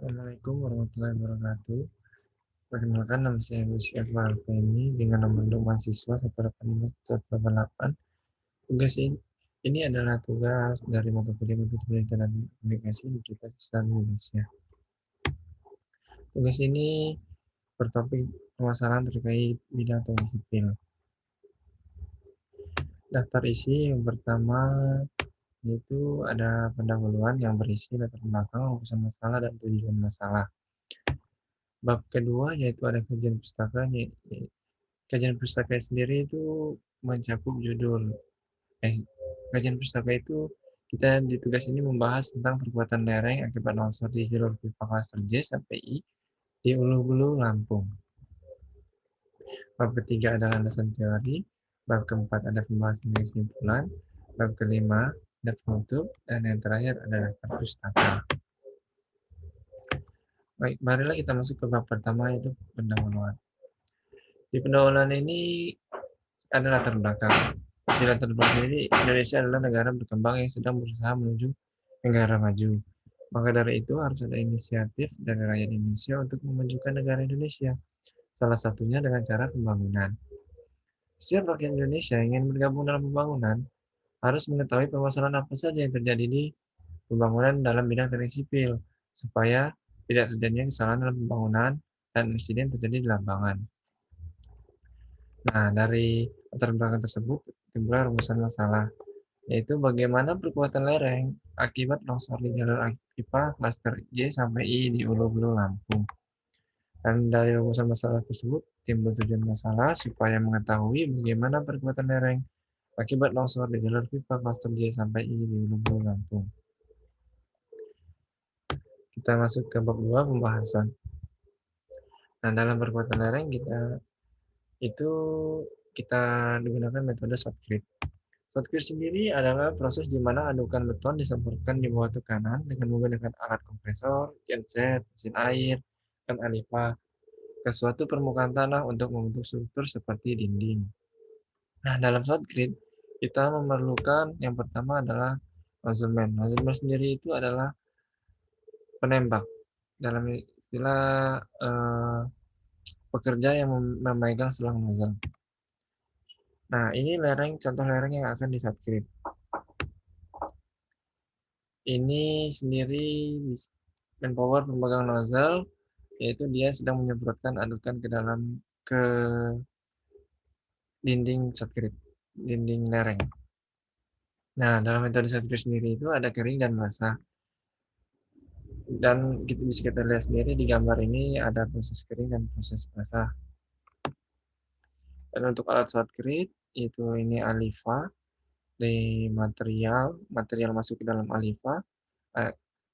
Assalamualaikum warahmatullahi wabarakatuh. Perkenalkan, nama saya Lucy Akbar Alfeni dengan nomor induk mahasiswa 185-188. Tugas ini adalah tugas dari mata kuliah Pendidikan dan Komunikasi Universitas Islam Indonesia. Tugas ini bertopik permasalahan terkait bidang teknik sipil. Daftar isi yang pertama yaitu ada pendahuluan yang berisi latar belakang, urusan masalah, dan tujuan masalah. Bab kedua yaitu ada kajian pustaka. Kajian pustaka sendiri itu mencakup judul. Kajian pustaka itu kita di tugas ini membahas tentang perbuatan lereng akibat longsor di jalur pipa klaster J sampai I di Ulu-Hulu, Lampung. Bab ketiga adalah landasan teori. Bab keempat ada pembahasan dan kesimpulan. Bab kelima ada penutup. Dan yang terakhir adalah pustaka. Baik, marilah kita masuk ke bab pertama, yaitu pendahuluan. Di pendahuluan ini ada latar belakang. Di latar belakang ini, Indonesia adalah negara berkembang yang sedang berusaha menuju negara maju. Maka dari itu harus ada inisiatif dari rakyat Indonesia untuk memajukan negara Indonesia. Salah satunya dengan cara pembangunan. Setiap rakyat Indonesia yang ingin bergabung dalam pembangunan harus mengetahui permasalahan apa saja yang terjadi di pembangunan dalam bidang teknik sipil, supaya tidak terjadinya kesalahan dalam pembangunan dan insiden terjadi di lapangan. Nah, dari latar belakang tersebut timbullah rumusan masalah, yaitu bagaimana perkuatan lereng akibat longsor di jalur pipa klaster J sampai I di Ulu-Hulu, Lampung. Dan dari rumusan masalah tersebut timbul tujuan masalah supaya mengetahui bagaimana perkuatan lereng akibat longsor di jalur pipa klaster J sampai I di Ulu-Hulu, Lampung. Kita masuk ke bab 2 pembahasan. Nah, dalam perkuatan lereng kita digunakan metode shotcrete. Shotcrete sendiri adalah proses di mana adukan beton disemprotkan di bawah tekanan dengan menggunakan alat kompresor, genset, mesin air, dan alipa ke suatu permukaan tanah untuk membentuk struktur seperti dinding. Nah, dalam shotcrete kita memerlukan yang pertama adalah nozzleman. Nozzleman sendiri itu adalah penembak. Dalam istilah pekerja yang memegang selang nozzle. Nah, ini contoh lereng yang akan di shotcrete. Ini sendiri manpower pemegang nozzle, yaitu dia sedang menyemprotkan adukan ke dinding shotcrete, dinding lereng. Nah, dalam metode shotcrete sendiri itu ada kering dan basah. Dan bisa kita lihat sendiri di gambar ini ada proses kering dan proses basah. Dan untuk alat shotcrete itu ini alifa, di material masuk ke dalam alifa.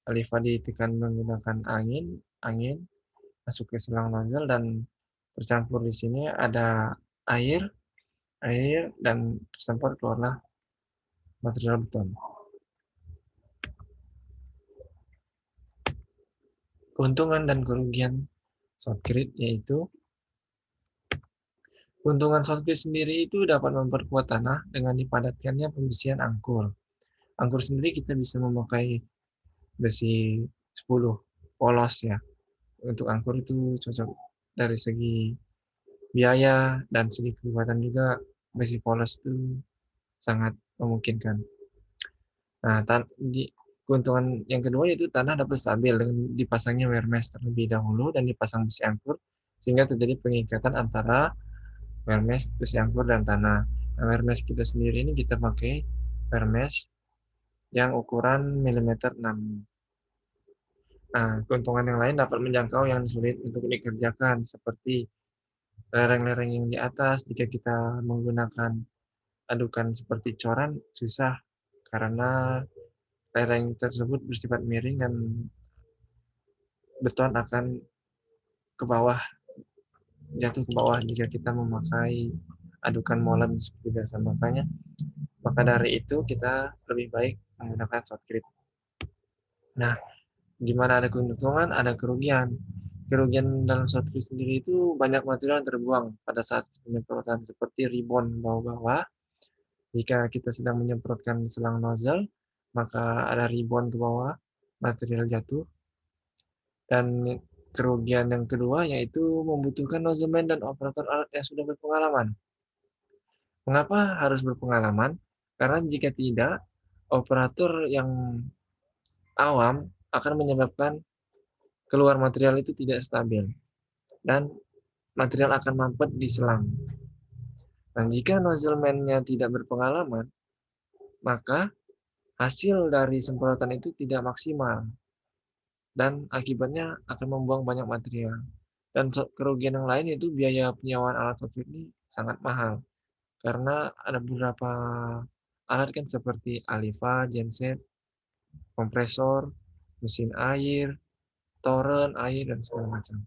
Alifa ditekan menggunakan angin masuk ke selang nozzle dan bercampur di sini ada air dan tersemprot keluarlah material beton. Keuntungan dan kerugian shotcrete yaitu keuntungan shotcrete sendiri itu dapat memperkuat tanah dengan dipadatkannya pembesian angkur. Angkur sendiri kita bisa memakai besi 10 polos ya. Untuk angkur itu cocok dari segi biaya dan segi kekuatan juga, besi polos itu sangat memungkinkan. Nah, keuntungan yang kedua yaitu tanah dapat stabil dengan dipasangnya wear mesh terlebih dahulu dan dipasang besi angkur sehingga terjadi pengikatan antara wear mesh, besi angkur, dan tanah. Nah, wear mesh kita sendiri ini kita pakai wear mesh yang ukuran milimeter 6. Nah, keuntungan yang lain dapat menjangkau yang sulit untuk dikerjakan seperti lereng-lereng yang di atas. Jika kita menggunakan adukan seperti coran susah karena lereng tersebut bersifat miring dan beton akan ke bawah, jatuh ke bawah jika kita memakai adukan molen seperti biasa. Maka dari itu kita lebih baik menggunakan shotcrete. Nah, di mana ada keuntungan, ada kerugian. Kerugian dalam shotcrete sendiri itu banyak material yang terbuang pada saat penyemprotan seperti ribon bawah-bawah. Jika kita sedang menyemprotkan selang nozzle, maka ada ribon ke bawah, material jatuh. Dan kerugian yang kedua yaitu membutuhkan nozzleman dan operator alat yang sudah berpengalaman. Mengapa harus berpengalaman? Karena jika tidak, operator yang awam akan menyebabkan keluar material itu tidak stabil dan material akan mampet di selang. Dan jika nozzleman-nya tidak berpengalaman, maka hasil dari semprotan itu tidak maksimal dan akibatnya akan membuang banyak material. Dan kerugian yang lain itu biaya penyewaan alat sopir ini sangat mahal karena ada beberapa alat kan seperti aliva, genset, kompresor, mesin air, toren air dan segala macam.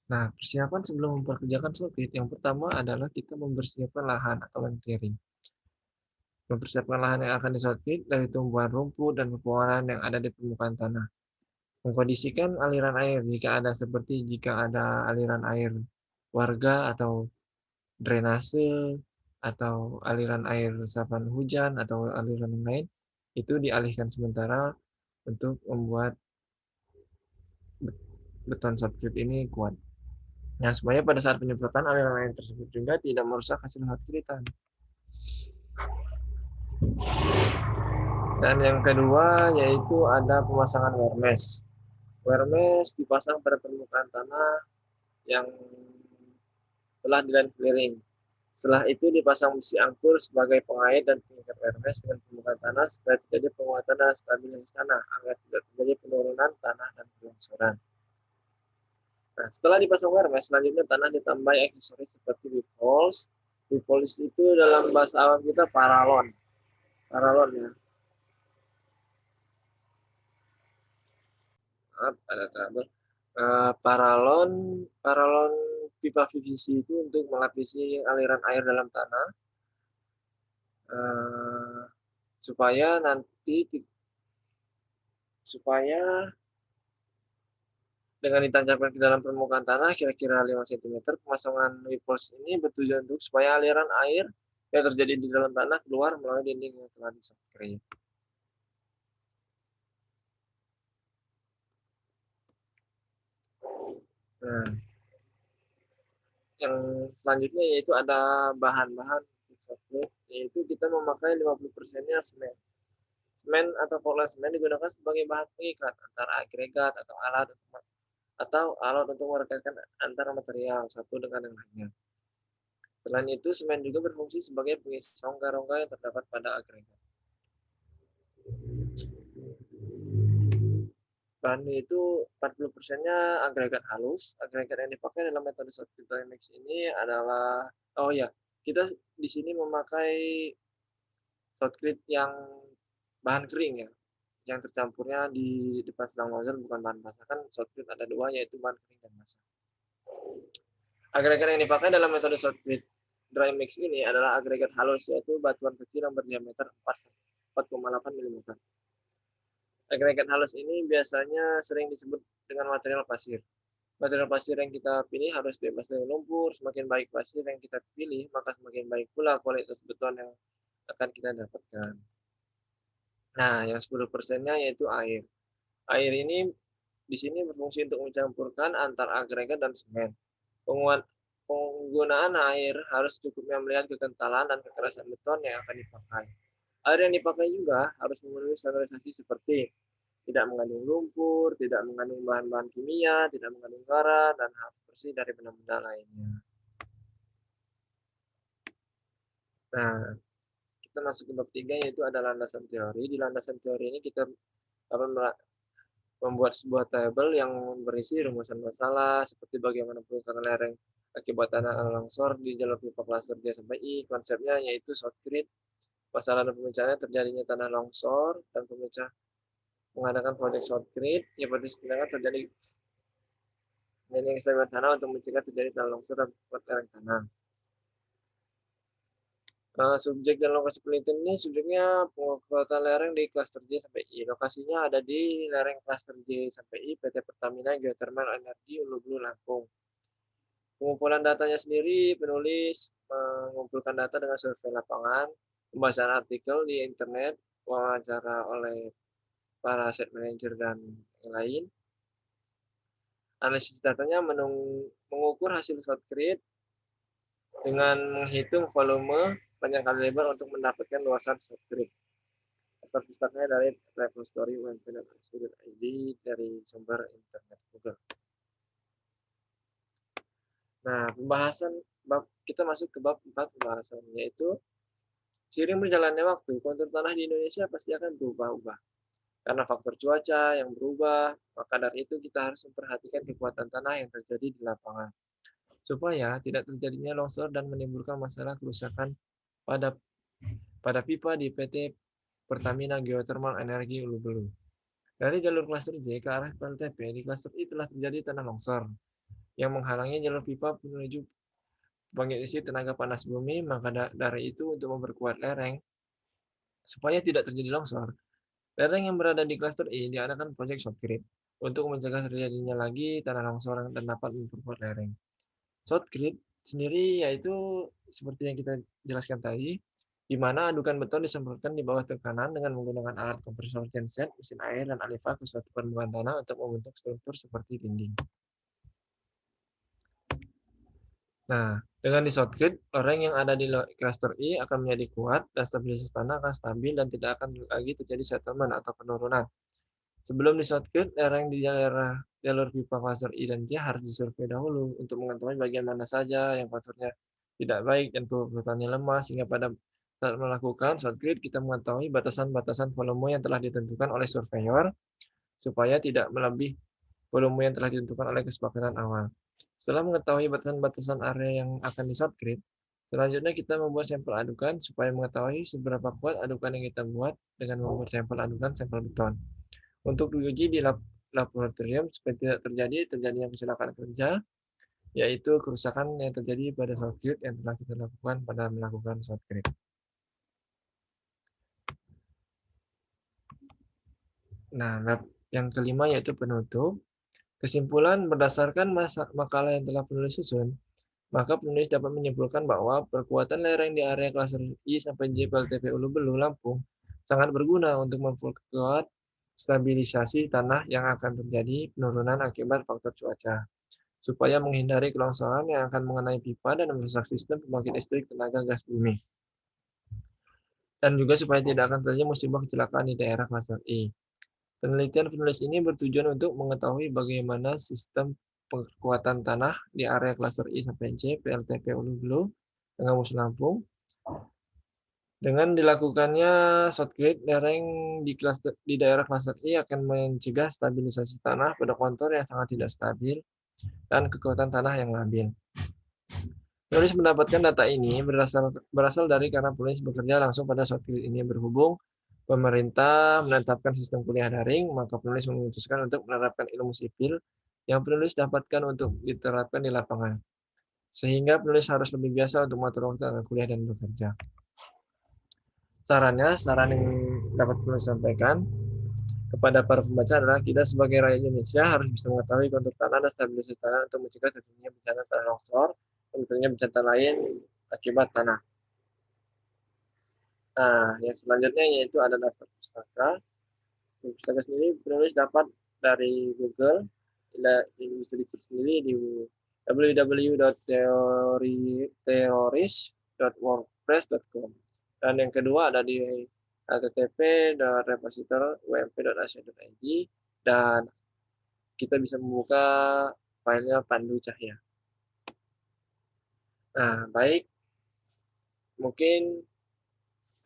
Nah, persiapan sebelum memperkerjakan sopir yang pertama adalah kita mempersiapkan lahan atau land clearing. Mempersiapkan lahan yang akan disopir dari tumbuhan rumput dan pepohonan yang ada di permukaan tanah. Mengkondisikan aliran air jika ada aliran air warga atau drainase atau aliran air resapan hujan atau aliran yang lain itu dialihkan sementara untuk membuat beton subgrid ini kuat. Nah, supaya pada saat penyemprotan aliran air tersebut juga tidak merusak hasil subgridan. Dan yang kedua yaitu ada pemasangan wear mesh. Wear mesh dipasang pada permukaan tanah yang telah di land clearing. Setelah itu dipasang besi angkur sebagai pengait dan pengikat wear mesh dengan permukaan tanah supaya terjadi penguatan dan stabilitas tanah agar tidak terjadi penurunan tanah dan longsoran. Nah, setelah dipasang wear mesh, selanjutnya tanah ditambahi aksesoris seperti weep holes. Weep holes itu dalam bahasa awam kita paralon. Paralon ya. Ada trouble. Paralon pipa PVC itu untuk melapisi aliran air dalam tanah supaya dengan ditancapkan ke dalam permukaan tanah kira-kira 5 cm, pemasangan weep-holes ini bertujuan untuk supaya aliran air yang terjadi di dalam tanah keluar melalui dinding yang telah disongkrit. Nah, yang selanjutnya yaitu ada bahan-bahan yaitu kita memakai 50%-nya semen. Semen atau pola semen digunakan sebagai bahan pengikat antara agregat atau alat untuk merekatkan antara material satu dengan yang lainnya. Selain itu, semen juga berfungsi sebagai pengisi rongga-rongga yang terdapat pada agregat. Bahan itu 40%-nya agregat halus. Agregat yang dipakai dalam metode subgrid dry mix ini adalah, kita di sini memakai subgrid yang bahan kering ya, yang tercampurnya di depan selang nozzle bukan bahan basah. Kan subgrid ada dua, yaitu bahan kering dan basah. Agregat yang dipakai dalam metode subgrid dry mix ini adalah agregat halus, yaitu batuan kecil yang berdiameter 4,8 mm. Agregat halus ini biasanya sering disebut dengan material pasir. Material pasir yang kita pilih harus bebas dari lumpur. Semakin baik pasir yang kita pilih, maka semakin baik pula kualitas beton yang akan kita dapatkan. Nah, yang 10%-nya yaitu air. Air ini di sini berfungsi untuk mencampurkan antar agregat dan semen. Penggunaan air harus cukupnya melihat kekentalan dan kekerasan beton yang akan dipakai. Air yang dipakai juga harus memenuhi standarisasi seperti tidak mengandung lumpur, tidak mengandung bahan-bahan kimia, tidak mengandung garam, dan harus bersih dari benda-benda lainnya. Nah, kita masuk ke bab 3 yaitu ada landasan teori. Di landasan teori ini kita akan membuat sebuah tabel yang berisi rumusan masalah seperti bagaimana perusahaan lereng akibat tanah longsor di jalur pipa klaster J sampai I. Konsepnya yaitu shortgrid. Masalah dan pemecahannya terjadinya tanah longsor dan pemecah mengadakan proyek shortgrid. Seperti setidaknya terjadi ekstremat tanah untuk mencegah terjadi tanah longsor dan membuat lereng tanah. Subjek dan lokasi penelitian ini subjeknya pengukuran lereng di klaster J sampai I. Lokasinya ada di lereng klaster J sampai I PT Pertamina Geothermal Energi Ulu-Bulu Lampung. Pengumpulan datanya sendiri, penulis mengumpulkan data dengan survei lapangan, pembahasan artikel di internet, wawancara oleh para asset manager dan yang lain. Analisis datanya mengukur hasil ShotCrete dengan menghitung volume panjang kali lebar untuk mendapatkan luasan ShotCrete. Terpusatnya dari repository ump.ac.id dari sumber internet Google. Nah, kita masuk ke bab 4 pembahasan, yaitu seiring berjalannya waktu, kontur tanah di Indonesia pasti akan berubah-ubah. Karena faktor cuaca yang berubah, maka dari itu kita harus memperhatikan kekuatan tanah yang terjadi di lapangan, supaya tidak terjadinya longsor dan menimbulkan masalah kerusakan pada pipa di PT Pertamina Geothermal Energi Hulu Belu. Dari jalur klaster J ke arah PLTP, di klaster I telah terjadi tanah longsor yang menghalangi jalur pipa menuju pembangkit listrik tenaga panas bumi. Maka dari itu, untuk memperkuat lereng supaya tidak terjadi longsor, lereng yang berada di klaster I diadakan proyek ShotCrete untuk mencegah terjadinya lagi tanah longsor dan dapat memperkuat lereng. ShotCrete sendiri yaitu seperti yang kita jelaskan tadi, di mana adukan beton disemprotkan di bawah tekanan dengan menggunakan alat kompresor genset, mesin air, dan alifa ke suatu permukaan tanah untuk membentuk struktur seperti dinding. Nah, dengan di ShotCrete, lereng yang ada di klaster I akan menjadi kuat dan stabilitas tanah akan stabil dan tidak akan lagi terjadi settlement atau penurunan. Sebelum di ShotCrete, lereng di daerah jalur pipa klaster I dan J harus disurvei dahulu untuk mengetahui bagian mana saja yang faktornya tidak baik dan kekuatannya lemah, sehingga pada saat melakukan ShotCrete kita mengetahui batasan-batasan volume yang telah ditentukan oleh surveyor supaya tidak melebihi volume yang telah ditentukan oleh kesepakatan awal. Setelah mengetahui batasan-batasan area yang akan di ShotCrete, selanjutnya kita membuat sampel adukan supaya mengetahui seberapa kuat adukan yang kita buat dengan membuat sampel adukan sampel beton. Untuk diuji di laboratorium supaya tidak terjadinya kecelakaan kerja, yaitu kerusakan yang terjadi pada ShotCrete yang telah kita lakukan pada melakukan ShotCrete. Nah, yang kelima yaitu penutup. Kesimpulan berdasarkan makalah yang telah penulis susun, maka penulis dapat menyimpulkan bahwa perkuatan lereng di area klaster I sampai J PLTP Hulu Belu, Lampung sangat berguna untuk memperkuat stabilisasi tanah yang akan terjadi penurunan akibat faktor cuaca, supaya menghindari kelongsoran yang akan mengenai pipa dan merusak sistem pembangkit listrik tenaga gas bumi. Dan juga supaya tidak akan terjadi musibah kecelakaan di daerah klaster I. Penelitian penulis ini bertujuan untuk mengetahui bagaimana sistem perkuatan tanah di area klaster I sampai J PLTP Hulu Belu, Tengah Lampung. Dengan dilakukannya ShotCrete, lereng di daerah klaster I akan mencegah stabilisasi tanah pada kontur yang sangat tidak stabil dan kekuatan tanah yang labil. Penulis mendapatkan data ini berasal dari karena penulis bekerja langsung pada ShotCrete ini. Berhubung pemerintah menetapkan sistem kuliah daring, maka penulis memutuskan untuk menerapkan ilmu sipil yang penulis dapatkan untuk diterapkan di lapangan. Sehingga penulis harus lebih biasa untuk mengatur waktu antara kuliah dan bekerja. Saran yang dapat penulis sampaikan kepada para pembaca adalah kita sebagai rakyat Indonesia harus bisa mengetahui kontur tanah dan stabilitas tanah untuk mencegah terjadinya bencana tanah longsor dan terjadinya bencana lain akibat tanah. Nah, yang selanjutnya yaitu ada daftar pustaka. Pustaka sendiri penulis dapat dari Google, bisa dicek sendiri di www.teroris.wordpress.com. Dan yang kedua ada di http://repositor.ump.ac.id, dan kita bisa membuka filenya Pandu Cahya. Nah, baik. Mungkin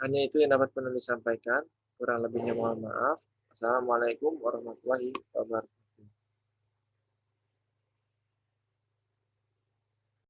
hanya itu yang dapat penulis sampaikan. Kurang lebihnya mohon maaf. Assalamualaikum warahmatullahi wabarakatuh.